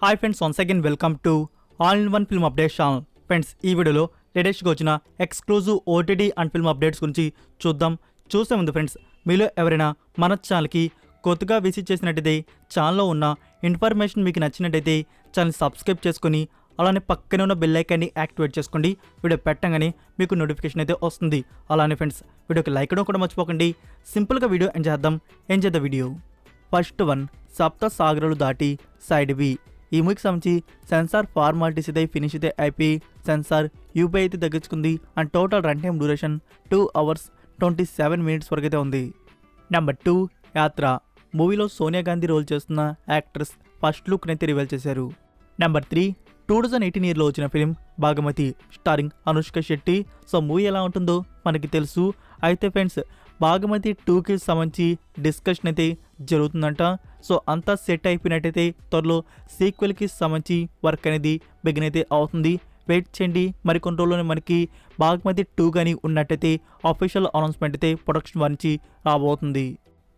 Hi friends, once again welcome to all in one film update channel. Friends, ఈ వీడియోలో లేటెస్ట్గా వచ్చిన exclusive OTT and film updates గురించి చూసే ముందు ఫ్రెండ్స్, మీలో ఎవరైనా మన ఛానల్కి కొత్తగా విజిట్ చేసినట్టయితే ఛానల్లో ఉన్న ఇన్ఫర్మేషన్ మీకు నచ్చినట్టయితే ఛానల్ సబ్స్క్రైబ్ చేసుకొని అలానే పక్కనే ఉన్న బెల్ ఐకాన్ని యాక్టివేట్ చేసుకోండి. వీడియో పెట్టగానే మీకు నోటిఫికేషన్ అయితే వస్తుంది. అలానే ఫ్రెండ్స్, వీడియోకి లైక్ చేయడం కూడా మర్చిపోకండి. సింపుల్గా వీడియో ఎంజాయ్ చేద్దాం వీడియో. ఫస్ట్ వన్, సప్త సాగరాలు దాటి సైడ్ బి. ఈ మూవీకి సంబంధించి సెన్సార్ ఫార్మాలిటీస్ అయితే ఫినిష్ అయితే అయిపోయి సెన్సార్ యూపీ అయితే తగ్గించుకుంది. And total run time duration 2 hours 27 minutes వరకు అయితే ఉంది. నెంబర్ 2, యాత్ర. మూవీలో సోనియా గాంధీ రోల్ చేస్తున్న యాక్ట్రెస్ ఫస్ట్ లుక్ అయితే రివీల్ చేశారు. నెంబర్ 3, 2018 ఇయర్లో వచ్చిన film Bhaagamathie starring Anushka Shetty. So movie ఎలా ఉంటుందో మనకి తెలుసు. అయితే ఫ్రెండ్స్, భాగమతి 2కి సంబంధించి డిస్కషన్ అయితే జరుగుతుందంట. సో అంతా సెట్ అయిపోయినట్టయితే త్వరలో సీక్వెల్కి సంబంధించి వర్క్ అనేది బిగిన్ అయితే అవుతుంది. వెయిట్ చేయండి, మరికొన్ని రోజుల్లోనే మనకి భాగమతి 2 కానీ ఉన్నట్టయితే అఫీషియల్ అనౌన్స్మెంట్ అయితే ప్రొడక్షన్ వారించి రాబోతుంది.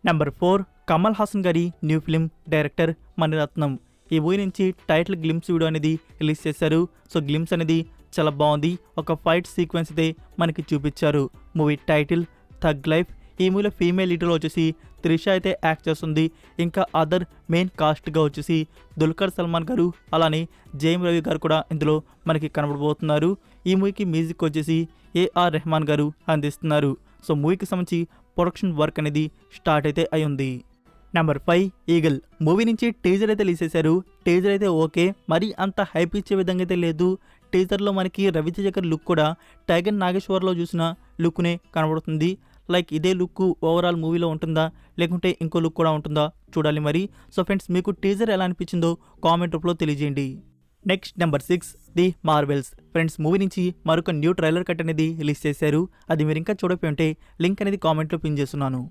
నెంబర్ 4, కమల్ హాసన్ గారి న్యూ ఫిలిం డైరెక్టర్ మణిరత్నం. ఈ మూవీ నుంచి టైటిల్ గ్లిమ్స్ వీడియో అనేది రిలీజ్ చేశారు. సో గ్లిమ్స్ అనేది చాలా బాగుంది. ఒక ఫైట్ సీక్వెన్స్ అయితే మనకి చూపించారు. Movie title tug life. ఈ మూవీలో ఫీమేల్ లీడర్లో వచ్చేసి త్రిష అయితే యాక్ట్ చేస్తుంది. ఇంకా అదర్ మెయిన్ కాస్ట్గా వచ్చేసి దుల్కర్ సల్మాన్ గారు అలానే జయం రవి గారు కూడా ఇందులో మనకి కనబడబోతున్నారు. ఈ మూవీకి మ్యూజిక్ వచ్చేసి ఏఆర్ రెహమాన్ గారు అందిస్తున్నారు. సో మూవీకి సంబంధించి ప్రొడక్షన్ వర్క్ అనేది స్టార్ట్ అయితే అయ్యింది. Number 5, eagle. మూవీ నుంచి టీజర్ అయితే రిలీజ్ చేశారు. టీజర్ అయితే ఓకే, మరి అంత హైప్ ఇచ్చే విధంగా అయితే లేదు. టీజర్లో మనకి రవితేజ లుక్ కూడా టైగర్ నాగేశ్వర్లో చూసిన లుక్నే కనబడుతుంది. లైక్ ఇదే లుక్ ఓవరాల్ మూవీలో ఉంటుందా లేకుంటే ఇంకో లుక్ కూడా ఉంటుందా చూడాలి మరి. సో ఫ్రెండ్స్, మీకు టీజర్ ఎలా అనిపించిందో కామెంట్ రూపంలో తెలియజేయండి. Next number 6, the Marvel's. Friends, movie నుంచి మరొక న్యూ ట్రైలర్ కట్ అనేది రిలీజ్ చేశారు. అది మీరు ఇంకా చూడకపోయి ఉంటే లింక్ అనేది కామెంట్లో పిన్ చేస్తున్నాను.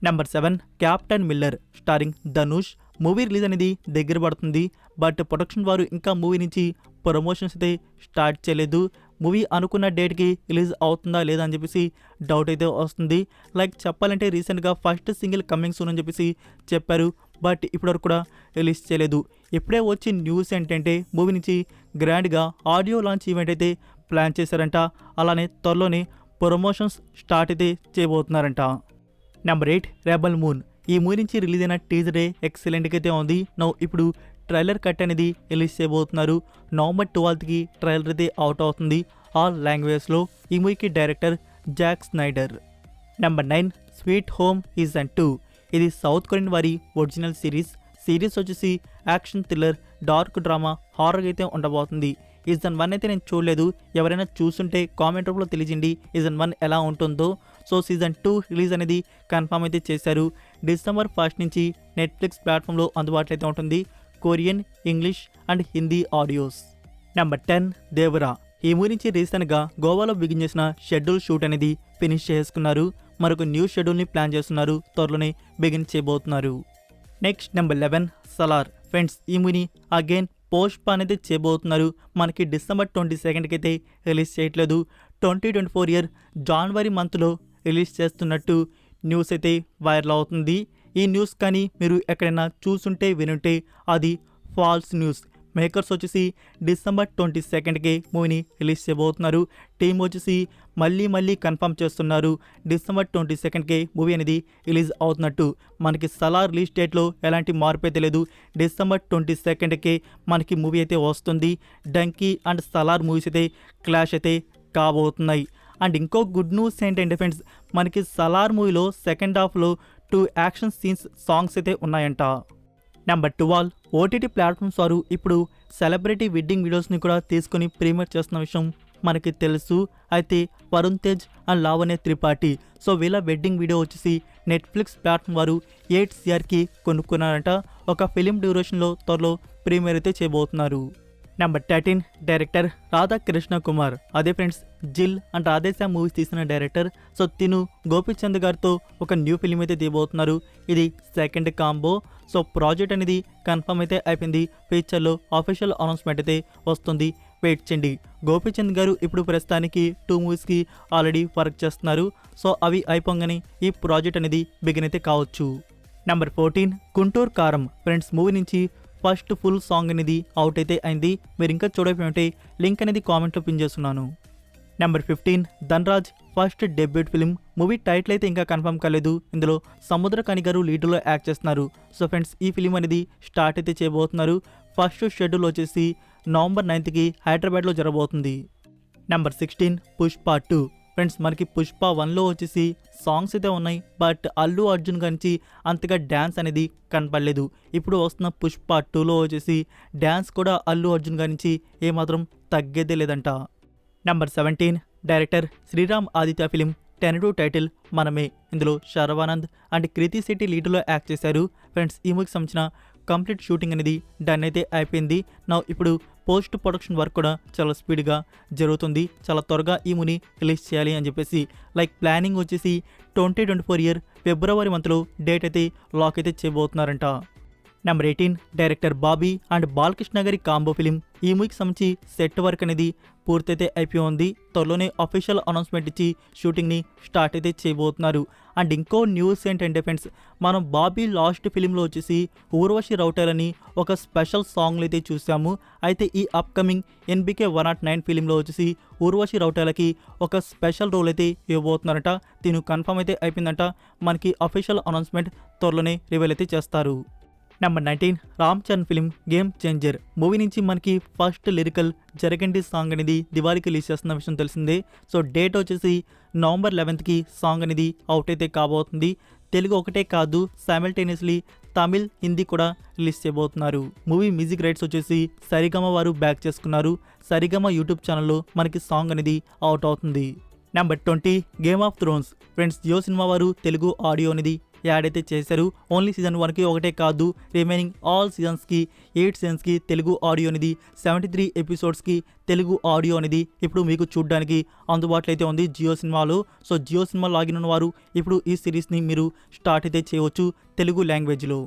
Number 7, captain Miller starring Dhanush. Movie release అనేది దగ్గర పడుతుంది. బట్ ప్రొడక్షన్ వారు ఇంకా మూవీ నుంచి ప్రమోషన్స్ అయితే స్టార్ట్ చేయలేదు. మూవీ అనుకున్న డేట్కి రిలీజ్ అవుతుందా లేదా అని చెప్పేసి డౌట్ అయితే వస్తుంది. లైక్ చెప్పాలంటే రీసెంట్గా ఫస్ట్ సింగిల్ కమింగ్ సూన్ అని చెప్పేసి చెప్పారు. బట్ ఇప్పటివరకు కూడా రిలీజ్ చేయలేదు. ఇప్పుడే వచ్చి న్యూస్ ఏంటంటే మూవీ నుంచి గ్రాండ్గా ఆడియో లాంచ్ ఈవెంట్ అయితే ప్లాన్ చేశారంట. అలానే త్వరలోనే ప్రమోషన్స్ స్టార్ట్ అయితే చేయబోతున్నారంట. Number 8, Rebel Moon. ఈ మూవీ నుంచి రిలీజ్ అయిన టీజరే ఎక్సలెంట్గా అయితే ఉంది. ఇప్పుడు ట్రైలర్ కట్ అనేది రిలీజ్ చేయబోతున్నారు. November 12కి ట్రైలర్ అయితే అవుట్ అవుతుంది ఆల్ లాంగ్వేజ్లో. ఈ మూవీకి director Jack Snyder. Number 9, Sweet Home season 2. ఇది సౌత్ కొరియన్ వారి ఒరిజినల్ సిరీస్ వచ్చేసి action thriller dark drama horror అయితే ఉండబోతుంది. సీజన్ 1 అయితే నేను చూడలేదు. ఎవరైనా చూస్తుంటే కామెంట్ రూపంలో తెలియజేయండి సీజన్ 1 ఎలా ఉంటుందో. సో సీజన్ 2 రిలీజ్ అనేది కన్ఫర్మ్ అయితే చేశారు. December 1 నుంచి నెట్ఫ్లిక్స్ ప్లాట్ఫామ్లో అందుబాటులో అయితే ఉంటుంది. Korean, English and Hindi audios. Number 10, Devara. ఈ మూవీ నుంచి రీసెంట్గా గోవాలో బిగిన్ చేసిన షెడ్యూల్ షూట్ అనేది ఫినిష్ చేసుకున్నారు. మరొక న్యూ షెడ్యూల్ని ప్లాన్ చేస్తున్నారు. త్వరలోనే బిగిన్ చేయబోతున్నారు. Next number 11, Salaar. ఫ్రెండ్స్, ఈ మూవీని అగైన్ పోస్ట్ పోన్ అయితే చేయబోతున్నారు. మనకి December 22కి అయితే రిలీజ్ చేయట్లేదు. 2024 ఇయర్ January మంత్లో రిలీజ్ చేస్తున్నట్టు న్యూస్ అయితే వైరల్ అవుతుంది. ఈ న్యూస్ కానీ మీరు ఎక్కడైనా చూసుంటే వినుంటే అది ఫాల్స్ న్యూస్. మేకర్స్ వచ్చేసి December 22కి మూవీని రిలీజ్ చేయబోతున్నారు. టీం వచ్చేసి మళ్ళీ కన్ఫర్మ్ చేస్తున్నారు. December 22కి మూవీ అనేది రిలీజ్ అవుతున్నట్టు. మనకి సలార్ రిలీజ్ డేట్లో ఎలాంటి మార్పు అయితే లేదు. December 22కి మనకి మూవీ అయితే వస్తుంది. డంకీ అండ్ సలార్ మూవీస్ అయితే క్లాష్ అయితే కాబోతున్నాయి. అండ్ ఇంకో గుడ్ న్యూస్ ఏంటంటే ఫ్రెండ్స్, మనకి సలార్ మూవీలో సెకండ్ హాఫ్లో 2 యాక్షన్ సీన్స్ సాంగ్స్ అయితే ఉన్నాయంట. నెంబర్ 12, ఓటీటీ ప్లాట్ఫామ్స్ వారు ఇప్పుడు సెలబ్రిటీ వెడ్డింగ్ వీడియోస్ని కూడా తీసుకొని ప్రీమియర్ చేస్తున్న విషయం మనకి తెలుసు. అయితే వరుణ్ తేజ్ అండ్ లావణ్య త్రిపాఠి. సో వీళ్ళ వెడ్డింగ్ వీడియో వచ్చేసి నెట్ఫ్లిక్స్ ప్లాట్ఫామ్ వారు 8 crకి కొనుక్కున్నారంట. ఒక ఫిలిం డ్యూరేషన్లో త్వరలో ప్రీమియర్ అయితే చేయబోతున్నారు. Number 13, director Radhakrishna Kumar. అదే ఫ్రెండ్స్, జిల్ అండ్ రాధేశ్యామ్ మూవీస్ తీసిన డైరెక్టర్. సో తిను గోపీచంద్ గారితో ఒక న్యూ ఫిలిం అయితే తీయబోతున్నారు. ఇది సెకండ్ కాంబో. సో ప్రాజెక్ట్ అనేది కన్ఫర్మ్ అయితే అయిపోయింది. ఫ్యూచర్లో అఫీషియల్ అనౌన్స్మెంట్ అయితే వస్తుంది. వెయిట్ చేయండి. గోపీచంద్ గారు ఇప్పుడు ప్రస్తుతానికి 2 మూవీస్కి ఆల్రెడీ వర్క్ చేస్తున్నారు. సో అవి అయిపోగానే ఈ ప్రాజెక్ట్ అనేది బిగిన్ అయితే కావచ్చు. నెంబర్ 14, గుంటూరు కారం. ఫ్రెండ్స్, మూవీ నుంచి ఫస్ట్ ఫుల్ సాంగ్ అనేది అవుట్ అయితే అయింది. మీరు ఇంకా చూడకపోతే లింక్ అనేది కామెంట్లో పిన్ చేస్తున్నాను. Number 15 Dhanraj first debut film. Movie title అయితే ఇంకా కన్ఫర్మ్ కాలేదు. ఇందులో సముద్రకని గారు లీడ్లో యాక్ట్ చేస్తున్నారు. సో ఫ్రెండ్స్ ఈ ఫిలిం అనేది స్టార్ట్ అయితే చేయబోతున్నారు. ఫస్ట్ షెడ్యూల్ వచ్చేసి నవంబర్ 9కి హైదరాబాద్లో జరగబోతుంది. నెంబర్ 16 పుష్ప 2. ఫ్రెండ్స్ మనకి పుష్ప 1లో వచ్చేసి సాంగ్స్ అయితే ఉన్నాయి, బట్ అల్లు అర్జున్ గురించి అంతగా డ్యాన్స్ అనేది కనపడలేదు. ఇప్పుడు వస్తున్న పుష్ప 2లో వచ్చేసి డ్యాన్స్ కూడా అల్లు అర్జున్ గురించి ఏమాత్రం తగ్గేదే లేదంట. Number 17 director Sriram Aditya film 10-2 title Maname. ఇందులో శర్వానంద్ అండ్ కృతి శెట్టి లీడ్లో యాక్ట్ చేశారు. ఫ్రెండ్స్ ఈ మూవీకి సంబంధించిన కంప్లీట్ షూటింగ్ అనేది డన్ అయితే అయిపోయింది. నా ఇప్పుడు పోస్ట్ ప్రొడక్షన్ వర్క్ కూడా చాలా స్పీడ్గా జరుగుతుంది. చాలా త్వరగా ఈ మూవీని రిలీజ్ చేయాలి అని చెప్పేసి ప్లానింగ్ వచ్చేసి 2024 ఇయర్ ఫిబ్రవరి మంత్లో డేట్ అయితే లాక్ అయితే చేయబోతున్నారంట. Number 18 director Bobby and Balakrishna గారి కాంబో ఫిలిం. ఈ మూవీకి సంబంధించి సెట్ వర్క్ అనేది పూర్తయితే అయిపోయి ఉంది. త్వరలోనే అఫీషియల్ అనౌన్స్మెంట్ ఇచ్చి షూటింగ్ని స్టార్ట్ అయితే చేయబోతున్నారు. అండ్ ఇంకో న్యూస్ ఏంటంటే ఫ్రెండ్స్, మనం బాబీ లాస్ట్ ఫిలింలో వచ్చేసి ఊర్వశి రౌటర్ అని ఒక స్పెషల్ సాంగ్లు అయితే చూసాము. అయితే ఈ అప్కమింగ్ NBK 109 ఫిలింలో వచ్చేసి ఊర్వశి రౌటర్లకి ఒక స్పెషల్ రోల్ అయితే ఇవ్వబోతున్నారట. దీని కన్ఫర్మ్ అయితే అయిపోయిందంట. మనకి అఫీషియల్ అనౌన్స్మెంట్ త్వరలోనే రివీల్ అయితే చేస్తారు. Number 19 Ram Charan film game changer. Movie నుంచి మనకి ఫస్ట్ లిరికల్ జరగండి సాంగ్ అనేది దివాళీకి రిలీజ్ చేస్తున్న విషయం తెలిసిందే. సో డేట్ వచ్చేసి నవంబర్ 11కి సాంగ్ అనేది అవుట్ అయితే కాబోతుంది. తెలుగు ఒకటే కాదు, సైమల్టేనియస్లీ తమిళ్, హిందీ కూడా రిలీజ్ చేయబోతున్నారు. మూవీ మ్యూజిక్ రైట్స్ వచ్చేసి సరిగమ వారు బ్యాక్ చేసుకున్నారు. సరిగమ యూట్యూబ్ ఛానల్లో మనకి సాంగ్ అనేది అవుట్ అవుతుంది. Number 20 Game of Thrones. Friends Jio cinema వారు తెలుగు ఆడియో అనేది యాడ్ అయితే చేశారు. ఓన్లీ సీజన్ 1కి ఒకటే కాదు, రిమైనింగ్ ఆల్ సీజన్స్కి 8 సీజన్స్కి తెలుగు ఆడియో అనేది 73 ఎపిసోడ్స్కి తెలుగు ఆడియో అనేది ఇప్పుడు మీకు చూడడానికి అందుబాటులో అయితే ఉంది జియో సినిమాలో. సో జియో సినిమా లాగిన్ ఉన్న వారు ఇప్పుడు ఈ సిరీస్ని మీరు స్టార్ట్ అయితే చేయవచ్చు తెలుగు లాంగ్వేజ్లో.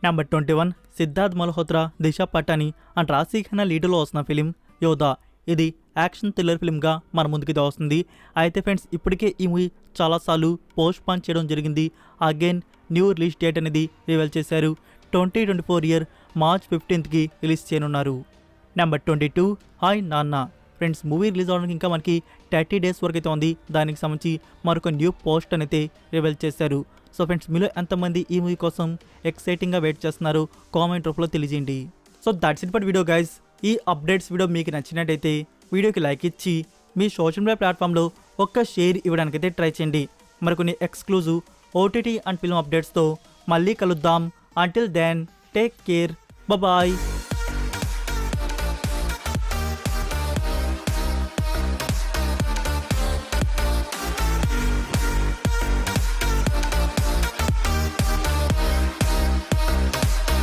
నెంబర్ 21 సిద్ధార్థ్ మల్హోత్రా, దిశ పటాని అండ్ రాశీ ఖన్నా లీడర్లో వస్తున్న ఫిలిం యోధా. ఇది యాక్షన్ థ్రిల్లర్ ఫిల్మ్గా మన ముందుకి వస్తుంది. అయితే ఫ్రెండ్స్ ఇప్పటికే ఈ మూవీ చాలాసార్లు పోస్ట్ పోన్ చేయడం జరిగింది. అగైన్ న్యూ రిలీజ్ డేట్ అనేది రివీల్ చేశారు. 2024 ఇయర్ మార్చ్ 15కి రిలీజ్ చేయనున్నారు. నెంబర్ 22 హాయ్ నాన్న. ఫ్రెండ్స్ మూవీ రిలీజ్ అవడానికి ఇంకా మనకి 30 డేస్ వరకు అయితే ఉంది. దానికి సంబంధించి మరొక న్యూ పోస్ట్ అయితే రివీల్ చేశారు. సో ఫ్రెండ్స్ మీలో ఎంతమంది ఈ మూవీ కోసం ఎక్సైటింగ్గా వెయిట్ చేస్తున్నారు కామెంట్ రూపంలో తెలియజేయండి. So that's it for video guys. ఈ అప్డేట్స్ వీడియో మీకు నచ్చినట్టయితే వీడియోకి లైక్ ఇచ్చి మీ సోషల్ మీడియా ప్లాట్ఫామ్లో ఒక్క షేర్ ఇవ్వడానికైతే ట్రై చేయండి. మరికొన్ని ఎక్స్క్లూజివ్ OTT అండ్ ఫిల్మ్ అప్డేట్స్తో మళ్ళీ కలుద్దాం. Until then take care, bye.